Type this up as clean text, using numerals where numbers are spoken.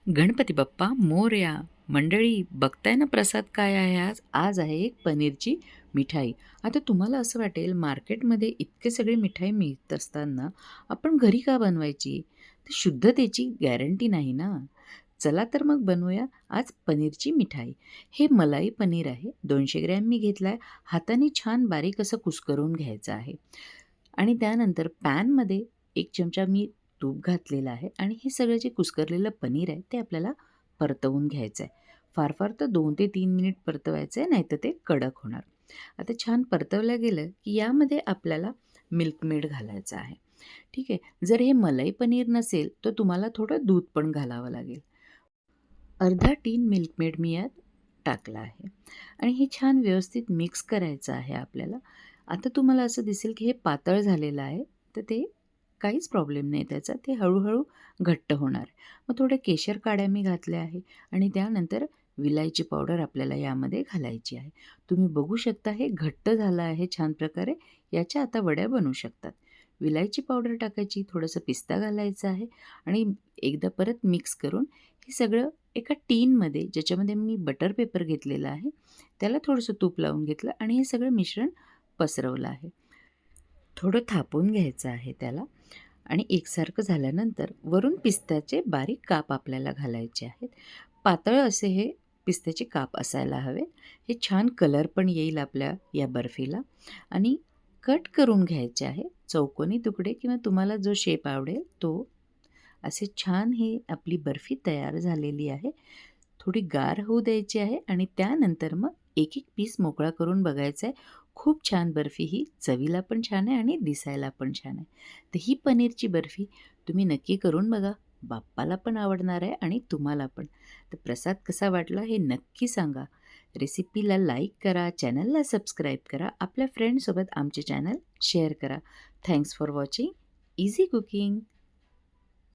गणपती बाप्पा मोरया. मंडळी बघताय ना प्रसाद काय आहे आज? आज आहे एक पनीरची मिठाई. आता तुम्हाला असं वाटेल मार्केटमध्ये इतके सगळे मिठाई मिळत असताना आपण घरी का बनवायची? तर शुद्धतेची गॅरंटी नाही ना. चला तर मग बनवूया आज पनीरची मिठाई. हे मलाई पनीर आहे. 200 ग्रॅम मी घेतला आहे. हाताने छान बारीक असं कुस्करून घ्यायचं आहे. आणि त्यानंतर पॅनमध्ये 1 चमचा मी तूप घातलेलं आहे आणि हे सगळं जे कुस्करलेलं पनीर आहे ते आपल्याला परतवून घ्यायचं आहे. फार फार तर 2 ते 3 मिनिट परतवायचं आहे, नाहीतर ते कडक होणार. आता छान परतवलं गेलं की यामध्ये आपल्याला मिल्क मेड घालायचं आहे. ठीक आहे. जर हे मलाई पनीर नसेल तर तुम्हाला थोडं दूध पण घालावं लागेल. अर्धा टीन मिल्क मेड मी यात टाकला आहे आणि हे छान व्यवस्थित मिक्स करायचं आहे आपल्याला. आता तुम्हाला असं दिसेल की हे पातळ झालेलं आहे, तर ते काहीच प्रॉब्लेम नाही त्याचा. ते हळू घट्ट होणार. मग थोड्या केशर काड्या मी घातल्या आहे आणि त्यानंतर विलायची पावडर आपल्याला यामध्ये घालायची आहे. तुम्ही बघू शकता हे घट्ट झालं आहे छान प्रकारे. याच्या आता वड्या बनवू शकतात. विलायची पावडर टाकायची, थोडंसं पिस्ता घालायचा आहे आणि एकदा परत मिक्स करून हे सगळं एका टीनमध्ये ज्याच्यामध्ये मी बटर पेपर घेतलेला आहे, त्याला थोडंसं तूप लावून घेतलं आणि हे सगळं मिश्रण पसरवलं आहे. थोडं थापून घ्यायचं आहे त्याला आणि एकसारखं झाल्यानंतर वरून पिस्त्याचे बारीक काप आपल्याला घालायचे आहेत. पातळ असे हे पिस्त्याचे काप असायला हवे. हे छान कलर पण येईल आपल्या या बर्फीला आणि कट करून घ्यायचे आहे. चौकोनी तुकडे किंवा तुम्हाला जो शेप आवडेल तो. असे छान हे आपली बर्फी तयार झालेली आहे. थोडी गार होऊ द्यायची आहे आणि त्यानंतर मग एक पीस मोकळा करून बघायचा आहे. खूप छान बर्फी ही चवीला पण छान आहे आणि दिसायला पण छान आहे. तर ही पनीरची बर्फी तुम्ही नक्की करून बघा. बाप्पाला पण आवडणार आहे आणि तुम्हाला पण. तर प्रसाद कसा वाटला हे नक्की सांगा. रेसिपीला लाईक करा, चॅनलला सबस्क्राईब करा, आपल्या फ्रेंड्ससोबत आमचे चॅनल शेअर करा. Thanks for watching easy cooking.